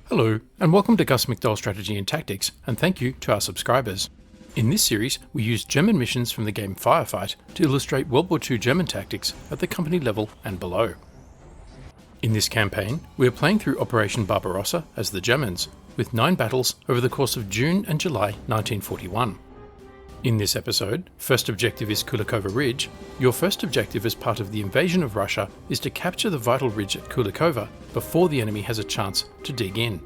Hello, and welcome to Gus McDoll Strategy and Tactics, and thank you to our subscribers. In this series, we use German missions from the game Firefight to illustrate World War II German tactics at the company level and below. In this campaign, we are playing through Operation Barbarossa as the Germans, with 9 battles over the course of June and July 1941. In this episode, first objective is Kulikova Ridge. Your first objective as part of the invasion of Russia is to capture the vital ridge at Kulikova before the enemy has a chance to dig in.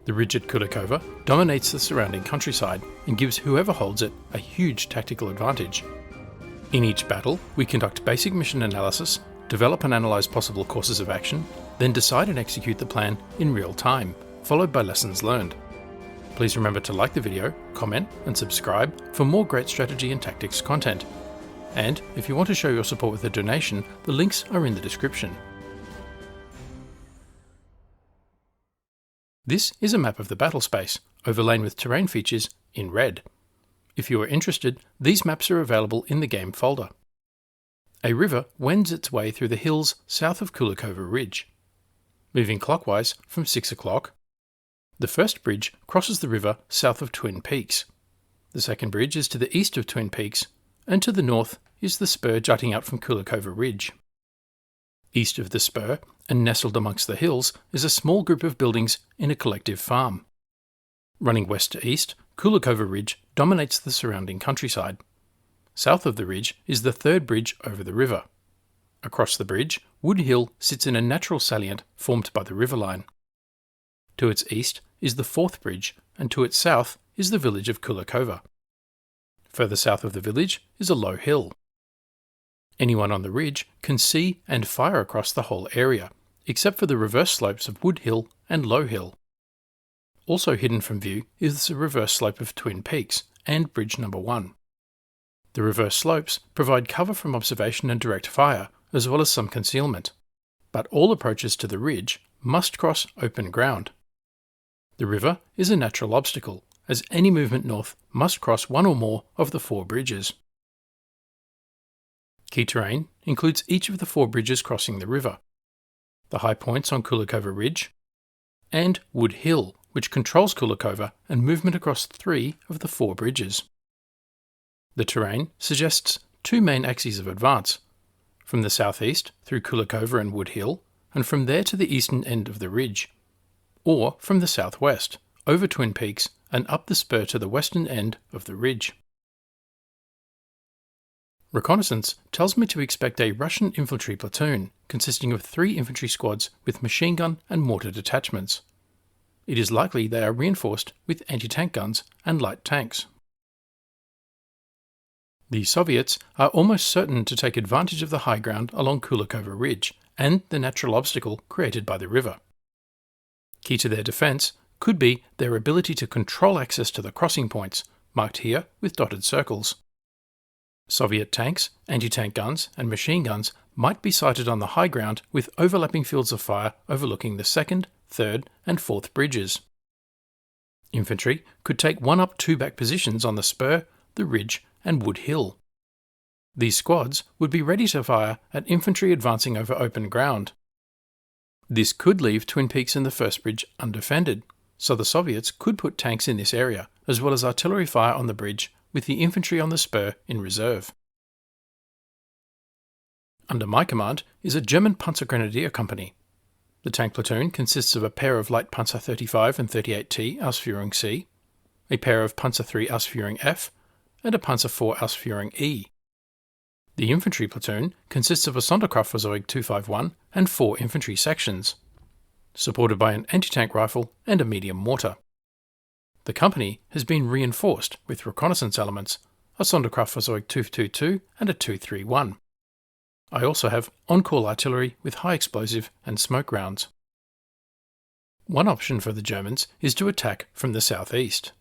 The ridge at Kulikova dominates the surrounding countryside and gives whoever holds it a huge tactical advantage. In each battle, we conduct basic mission analysis, develop and analyse possible courses of action, then decide and execute the plan in real time, followed by lessons learned. Please remember to like the video, comment and subscribe for more great strategy and tactics content. And if you want to show your support with a donation, the links are in the description. This is a map of the battle space, overlain with terrain features in red. If you are interested, these maps are available in the game folder. A river wends its way through the hills south of Kulikova Ridge. Moving clockwise from 6 o'clock, the first bridge crosses the river south of Twin Peaks. The second bridge is to the east of Twin Peaks, and to the north is the spur jutting out from Kulikova Ridge. East of the spur, and nestled amongst the hills, is a small group of buildings in a collective farm. Running west to east, Kulikova Ridge dominates the surrounding countryside. South of the ridge is the third bridge over the river. Across the bridge, Wood Hill sits in a natural salient formed by the riverline. To its east is the fourth bridge, and to its south is the village of Kulikova. Further south of the village is a low hill. Anyone on the ridge can see and fire across the whole area, except for the reverse slopes of Wood Hill and Low Hill. Also hidden from view is the reverse slope of Twin Peaks and Bridge Number 1. The reverse slopes provide cover from observation and direct fire, as well as some concealment. But all approaches to the ridge must cross open ground. The river is a natural obstacle, as any movement north must cross one or more of the 4 bridges. Key terrain includes each of the 4 bridges crossing the river, the high points on Kulikova Ridge, and Wood Hill, which controls Kulikova and movement across 3 of the 4 bridges. The terrain suggests 2 main axes of advance, from the southeast through Kulikova and Wood Hill, and from there to the eastern end of the ridge, or from the southwest, over Twin Peaks and up the spur to the western end of the ridge. Reconnaissance tells me to expect a Russian infantry platoon consisting of 3 infantry squads with machine gun and mortar detachments. It is likely they are reinforced with anti-tank guns and light tanks. The Soviets are almost certain to take advantage of the high ground along Kulikova Ridge and the natural obstacle created by the river. Key to their defence could be their ability to control access to the crossing points, marked here with dotted circles. Soviet tanks, anti-tank guns and machine guns might be sighted on the high ground with overlapping fields of fire overlooking the 2nd, 3rd and 4th bridges. Infantry could take 1 up 2 back positions on the spur, the ridge and Wood Hill. These squads would be ready to fire at infantry advancing over open ground. This could leave Twin Peaks and the first bridge undefended, so the Soviets could put tanks in this area, as well as artillery fire on the bridge, with the infantry on the spur in reserve. Under my command is a German Panzergrenadier company. The tank platoon consists of a pair of light Panzer 35 and 38T Ausführung C, a pair of Panzer 3 Ausführung F, and a Panzer 4 Ausführung E. The infantry platoon consists of a Sonderkraftfahrzeug 251 and 4 infantry sections, supported by an anti-tank rifle and a medium mortar. The company has been reinforced with reconnaissance elements, a Sonderkraftfahrzeug 222 and a 231. I also have on-call artillery with high explosive and smoke rounds. One option for the Germans is to attack from the southeast.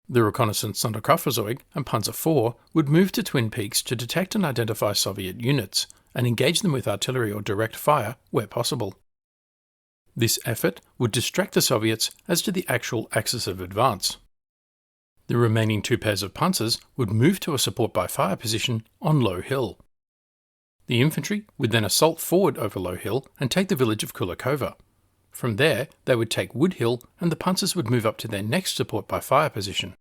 The reconnaissance Sonderkraftfahrzeug and Panzer IV would move to Twin Peaks to detect and identify Soviet units and engage them with artillery or direct fire where possible. This effort would distract the Soviets as to the actual axis of advance. The remaining 2 pairs of panzers would move to a support by fire position on Low Hill. The infantry would then assault forward over Low Hill and take the village of Kulikova, From there, they would take Wood Hill and the Panzers would move up to their next support by fire position.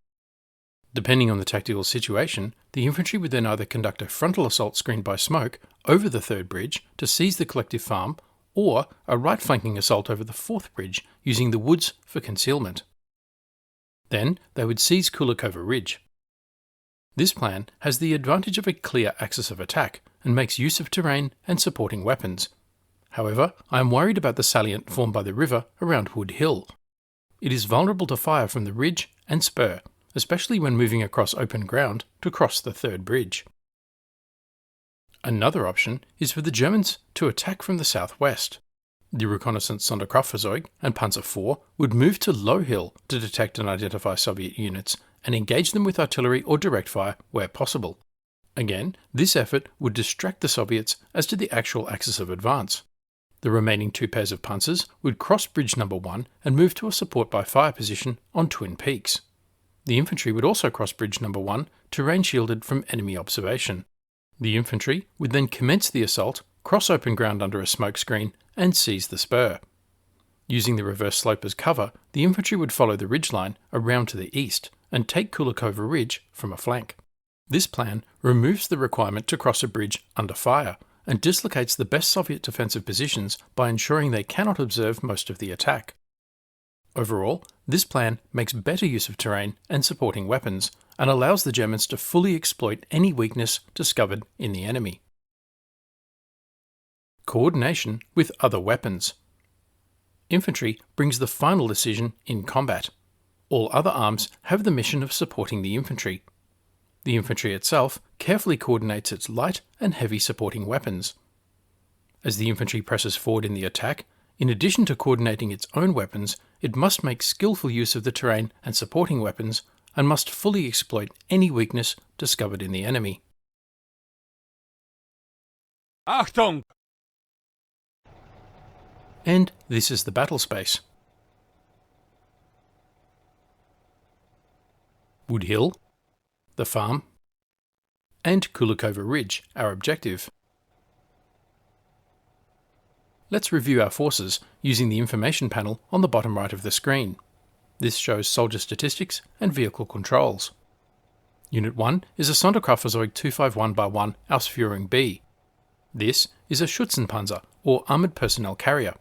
Depending on the tactical situation, the infantry would then either conduct a frontal assault screened by smoke over the third bridge to seize the collective farm, or a right flanking assault over the fourth bridge using the woods for concealment. Then they would seize Kulikova Ridge. This plan has the advantage of a clear axis of attack and makes use of terrain and supporting weapons. However, I am worried about the salient formed by the river around Wood Hill. It is vulnerable to fire from the ridge and spur, especially when moving across open ground to cross the third bridge. Another option is for the Germans to attack from the southwest. The reconnaissance Sonderkraftfahrzeug and Panzer IV would move to Low Hill to detect and identify Soviet units and engage them with artillery or direct fire where possible. Again, this effort would distract the Soviets as to the actual axis of advance. The remaining two pairs of Panzers would cross Bridge Number 1 and move to a support by fire position on Twin Peaks. The infantry would also cross Bridge Number 1, terrain shielded from enemy observation. The infantry would then commence the assault, cross open ground under a smoke screen, and seize the spur. Using the reverse slope as cover, the infantry would follow the ridgeline around to the east and take Kulikova Ridge from a flank. This plan removes the requirement to cross a bridge under fire and dislocates the best Soviet defensive positions by ensuring they cannot observe most of the attack. Overall, this plan makes better use of terrain and supporting weapons and allows the Germans to fully exploit any weakness discovered in the enemy. Coordination with other weapons. Infantry brings the final decision in combat. All other arms have the mission of supporting the infantry. The infantry itself carefully coordinates its light and heavy supporting weapons. As the infantry presses forward in the attack, in addition to coordinating its own weapons, it must make skillful use of the terrain and supporting weapons and must fully exploit any weakness discovered in the enemy. Achtung! And this is the battle space. Wood Hill, the farm, and Kulikova Ridge, our objective. Let's review our forces using the information panel on the bottom right of the screen. This shows soldier statistics and vehicle controls. Unit 1 is a Sonderkraftfahrzeug 251x1 Ausführung B. This is a Schützenpanzer, or armoured personnel carrier.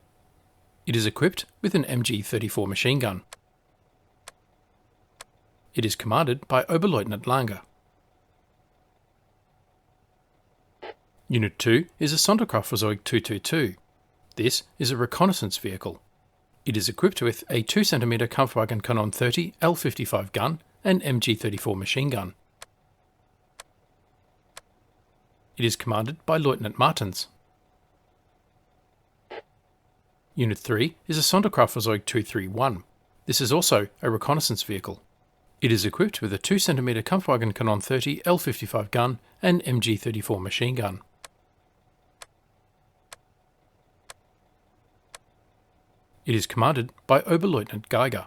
It is equipped with an MG-34 machine gun. It is commanded by Oberleutnant Langer. Unit 2 is a Sonderkraftfahrzeug 222. This is a reconnaissance vehicle. It is equipped with a 2 cm Kampfwagenkanon 30 L55 gun and MG-34 machine gun. It is commanded by Lieutenant Martens. Unit 3 is a Sonderkraftfahrzeug 231. This is also a reconnaissance vehicle. It is equipped with a 2 cm Kampfwagenkanon 30 L55 gun and MG-34 machine gun. It is commanded by Oberleutnant Geiger.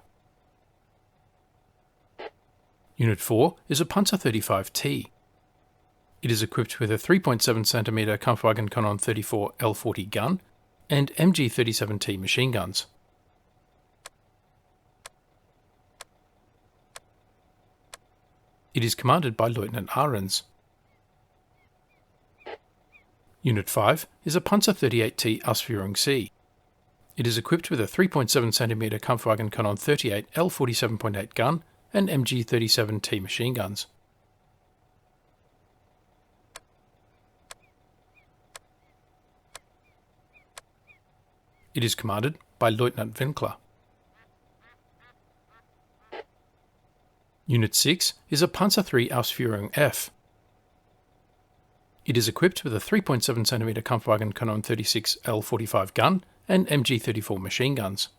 Unit 4 is a Panzer 35T. It is equipped with a 3.7 cm Kampfwagenkanon 34 L40 gun and MG-37T machine guns. It is commanded by Lieutenant Ahrens. Unit 5 is a Panzer 38T Ausführung C. It is equipped with a 3.7 cm Kampfwagenkanon 38 L47.8 gun and MG-37T machine guns. It is commanded by Lieutenant Winkler. Unit 6 is a Panzer III Ausführung F. It is equipped with a 3.7 cm Kampfwagenkanon 36 L45 gun and MG-34 machine guns.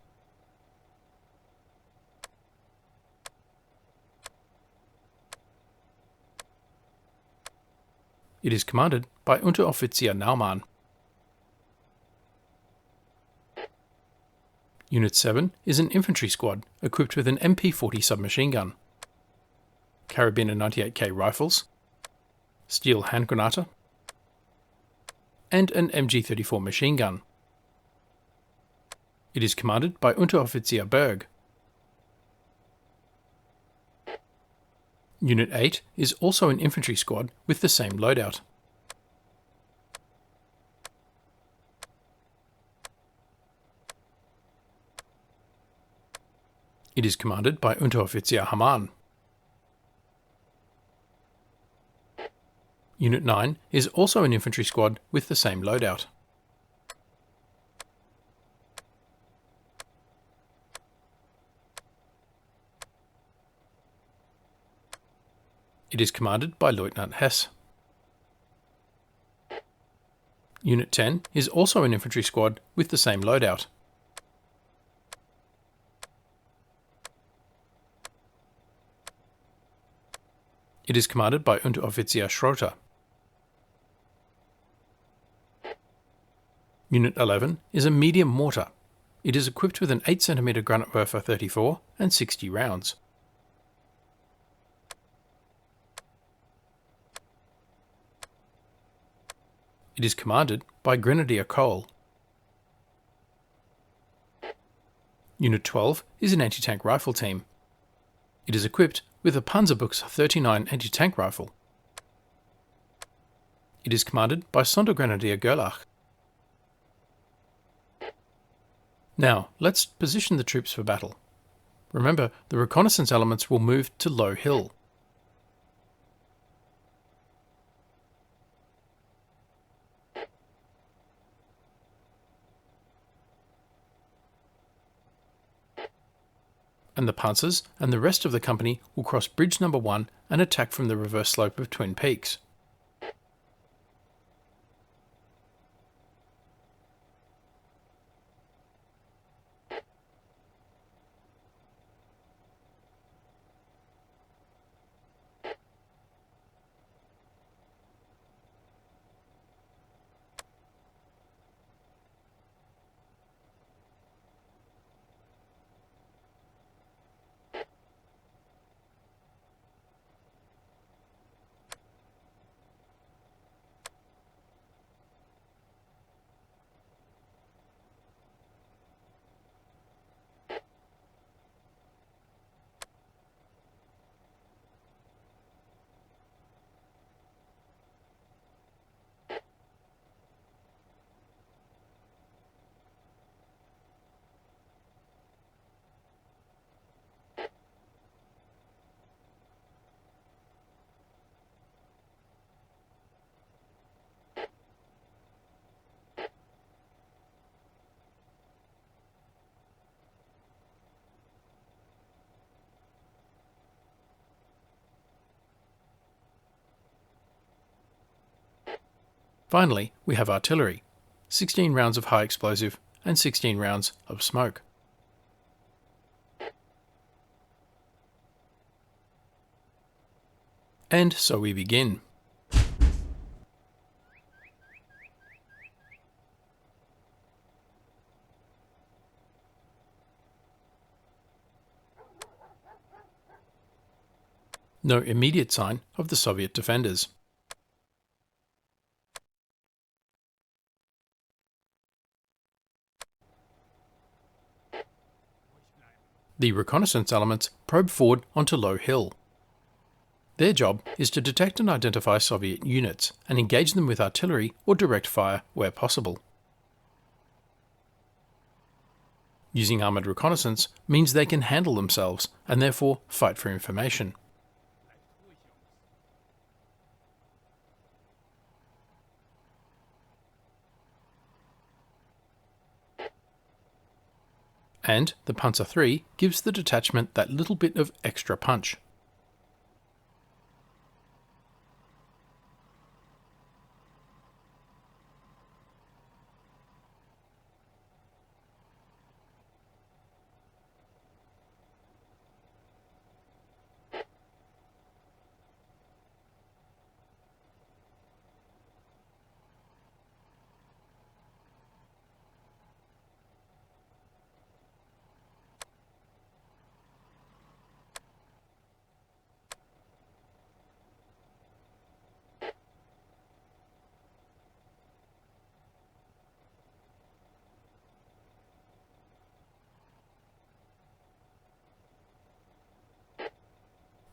It is commanded by Unteroffizier Naumann. Unit 7 is an infantry squad equipped with an MP40 submachine gun, Karabiner 98K rifles, steel handgranate, and an MG-34 machine gun. It is commanded by Unteroffizier Berg. Unit 8 is also an infantry squad with the same loadout. It is commanded by Unteroffizier Hamann. Unit 9 is also an infantry squad with the same loadout. It is commanded by Lieutenant Hess. Unit 10 is also an infantry squad with the same loadout. It is commanded by Unteroffizier Schroter. Unit 11 is a medium mortar. It is equipped with an 8 cm Granatwerfer 34 and 60 rounds. It is commanded by Grenadier Cole. Unit 12 is an anti-tank rifle team. It is equipped with a Panzerbuchs 39 anti-tank rifle. It is commanded by Sondergrenadier Gerlach. Now, let's position the troops for battle. Remember, the reconnaissance elements will move to Low Hill. And the Panzers and the rest of the company will cross bridge number 1 and attack from the reverse slope of Twin Peaks. Finally, we have artillery, 16 rounds of high explosive and 16 rounds of smoke. And so we begin. No immediate sign of the Soviet defenders. The reconnaissance elements probe forward onto Low Hill. Their job is to detect and identify Soviet units and engage them with artillery or direct fire where possible. Using armoured reconnaissance means they can handle themselves and therefore fight for information. And the Panzer III gives the detachment that little bit of extra punch.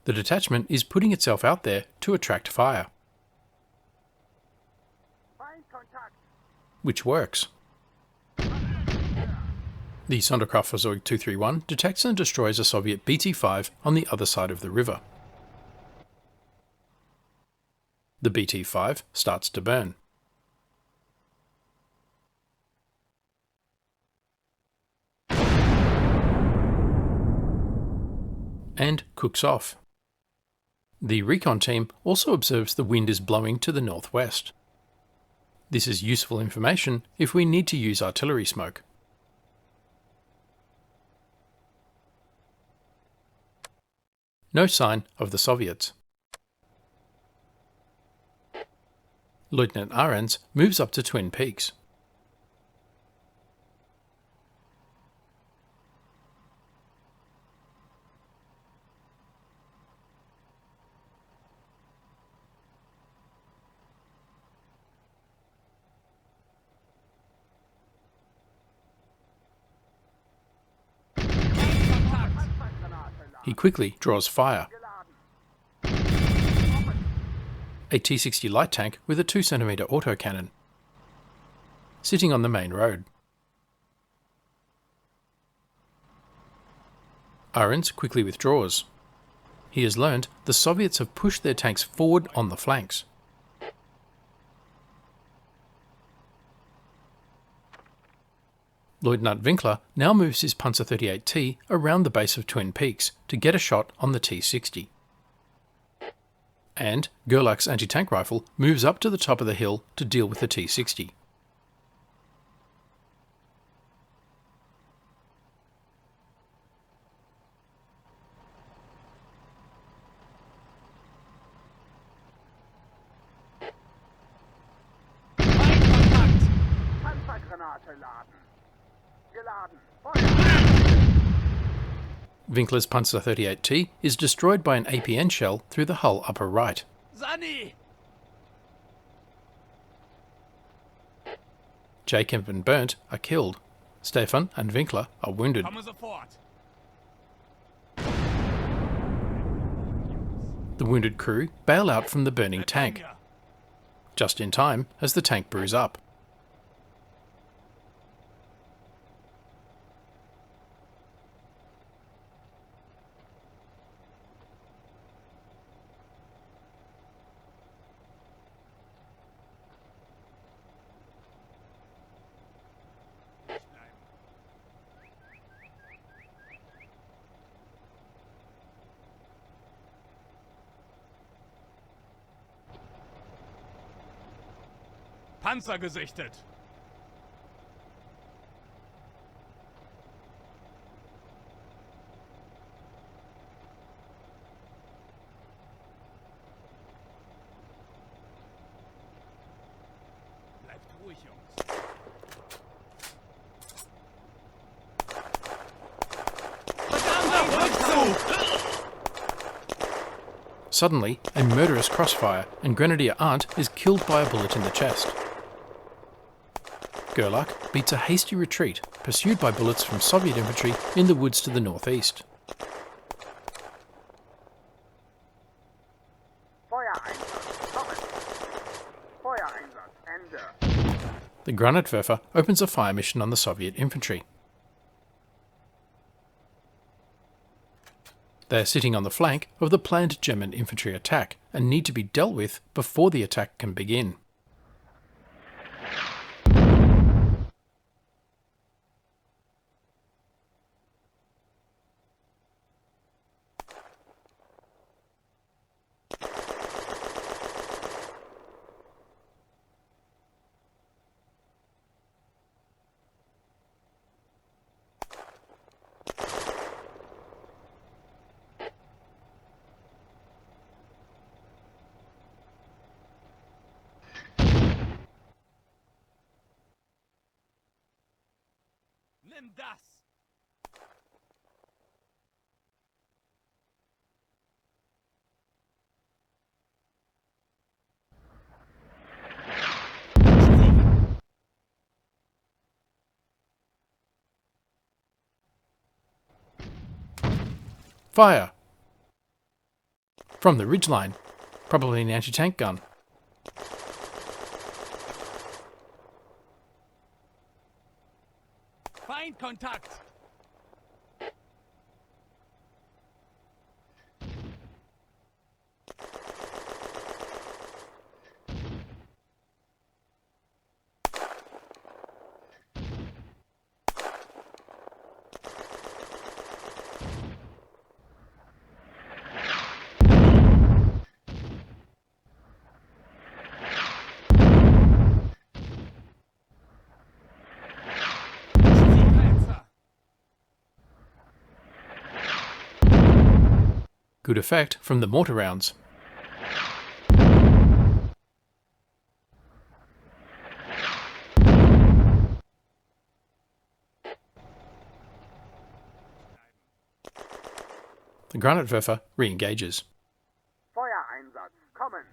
The detachment is putting itself out there to attract fire, which works. The Sonderkraftfahrzeug 231 detects and destroys a Soviet BT-5 on the other side of the river. The BT-5 starts to burn. And cooks off. The recon team also observes the wind is blowing to the northwest. This is useful information if we need to use artillery smoke. No sign of the Soviets. Lieutenant Ahrens moves up to Twin Peaks. He quickly draws fire. A T-60 light tank with a 2 cm autocannon, sitting on the main road. Ahrens quickly withdraws. He has learned the Soviets have pushed their tanks forward on the flanks. Lieutenant Winkler now moves his Panzer 38T around the base of Twin Peaks to get a shot on the T-60. And Gerlach's anti-tank rifle moves up to the top of the hill to deal with the T-60. Winkler's Panzer 38T is destroyed by an APN shell through the hull upper right. Jacob and Bernd are killed. Stefan and Winkler are wounded. The wounded crew bail out from the burning tank, just in time as the tank brews up. Panzer gesichtet. Bleibt ruhig, Jungs. Suddenly, a murderous crossfire, and Grenadier Arndt is killed by a bullet in the chest. Gerlach beats a hasty retreat, pursued by bullets from Soviet infantry in the woods to the northeast. The Granatwerfer opens a fire mission on the Soviet infantry. They are sitting on the flank of the planned German infantry attack and need to be dealt with before the attack can begin. Nimm das! Fire! From the ridgeline. Probably an anti-tank gun. Feindkontakt! Good effect from the mortar rounds. The Granatwerfer re-engages. Feuereinsatz, kommen!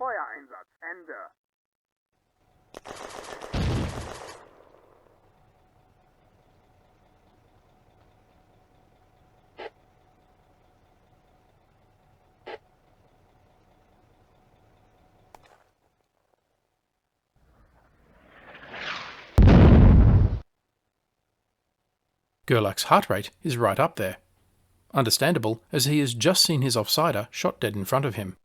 Feuereinsatz, Ende! Gerlach's heart rate is right up there. Understandable, as he has just seen his offsider shot dead in front of him.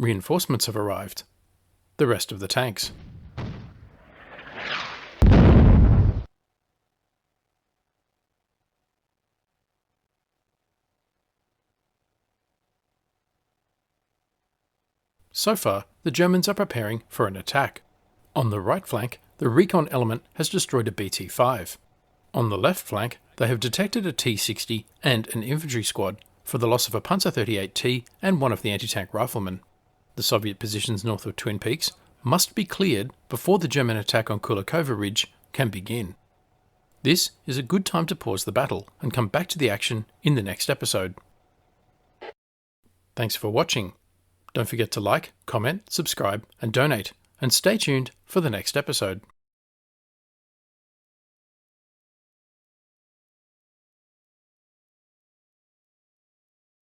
Reinforcements have arrived. The rest of the tanks. So far, the Germans are preparing for an attack. On the right flank, the recon element has destroyed a BT-5. On the left flank, they have detected a T-60 and an infantry squad for the loss of a Panzer 38T and one of the anti-tank riflemen. The Soviet positions north of Twin Peaks must be cleared before the German attack on Kulikova Ridge can begin. This is a good time to pause the battle and come back to the action in the next episode. Thanks for watching. Don't forget to like, comment, subscribe and donate, and stay tuned for the next episode.